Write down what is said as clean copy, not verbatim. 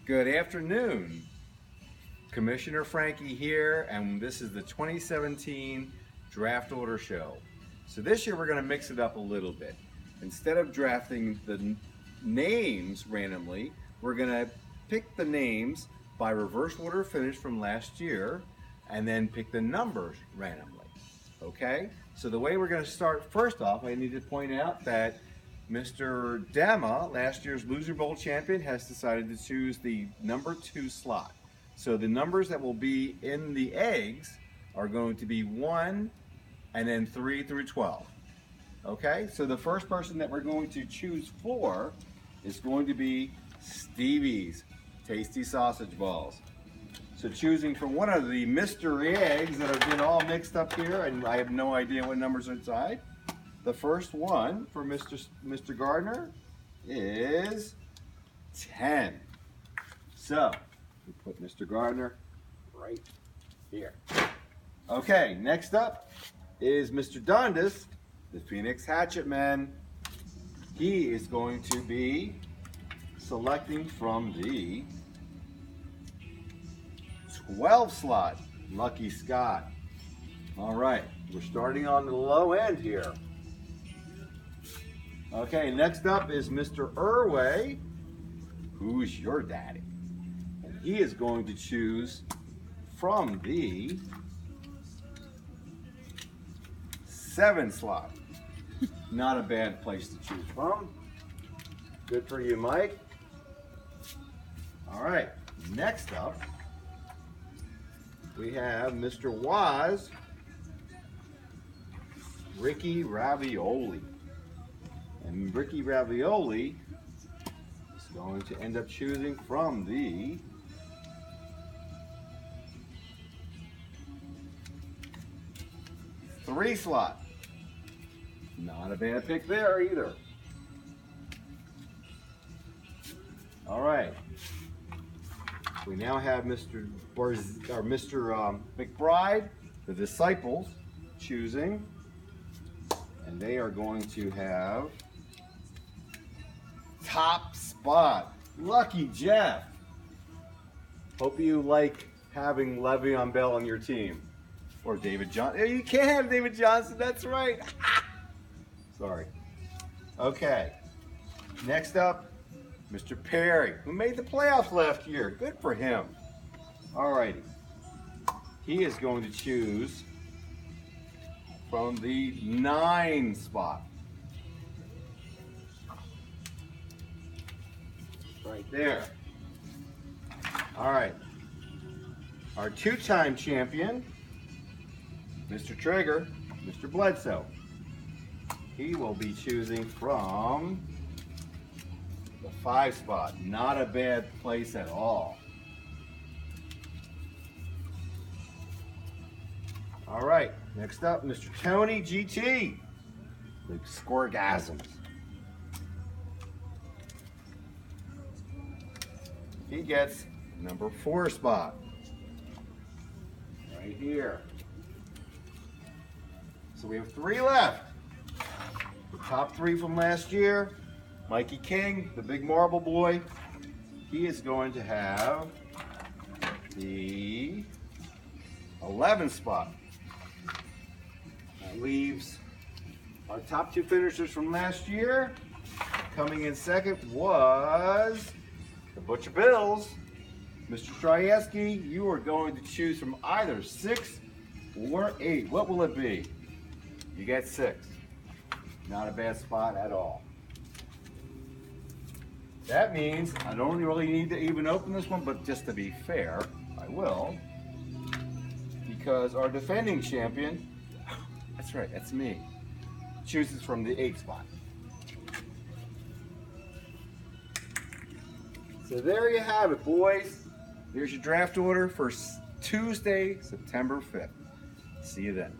Good afternoon. Commissioner Frankie here, and this is the 2017 Draft Order Show. So this year we're going to mix it up a little bit. Instead of drafting the names randomly, we're going to pick the names by reverse order of finish from last year, and then pick the numbers randomly. Okay? So the way we're going to start, first off, I need to point out that Mr. Dama, last year's Loser Bowl champion, has decided to choose the number 2 slot. So the numbers that will be in the eggs are going to be 1 and then 3 through 12. Okay, so the first person that we're going to choose for is going to be Stevie's Tasty Sausage Balls. So choosing from one of the mystery eggs that have been all mixed up here, and I have no idea what numbers are inside. The first one for Mr. Gardner is 10. So we put Mr. Gardner right here. Okay, next up is Mr. Dundas, the Phoenix Hatchet Man. He is going to be selecting from the 12 slot, Lucky Scott. All right, we're starting on the low end here. Okay, next up is Mr. Irway, who's your daddy. And he is going to choose from the 7 slot. Not a bad place to choose from. Good for you, Mike. All right, next up, we have Mr. Waz, Ricky Ravioli. And Ricky Ravioli is going to end up choosing from the 3 slot. Not a bad pick there either. All right. We now have Mr. McBride, the Disciples, choosing, and they are going to have top spot. Lucky Jeff. Hope you like having Le'Veon Bell on your team. Or David Johnson. You can't have David Johnson, that's right. Sorry. Okay. Next up, Mr. Perry, who made the playoffs last year. Good for him. Alrighty. He is going to choose from the 9 spot. Right there. All right. Our 2-time champion, Mr. Trigger, Mr. Bledsoe. He will be choosing from the 5 spot. Not a bad place at all. All right. Next up, Mr. Tony GT, the Scoregasms. He gets number 4 spot. Right here. So we have 3 left. The top 3 from last year, Mikey King, the big marble boy. He is going to have the 11 spot. That leaves our top 2 finishers from last year. Coming in second was the Butcher Bills. Mr. Stryeski, you are going to choose from either 6 or 8. What will it be? You get 6. Not a bad spot at all. That means I don't really need to even open this one, but just to be fair, I will. Because our defending champion, that's right, that's me, chooses from the 8 spot. So there you have it, boys. Here's your draft order for Tuesday, September 5th. See you then.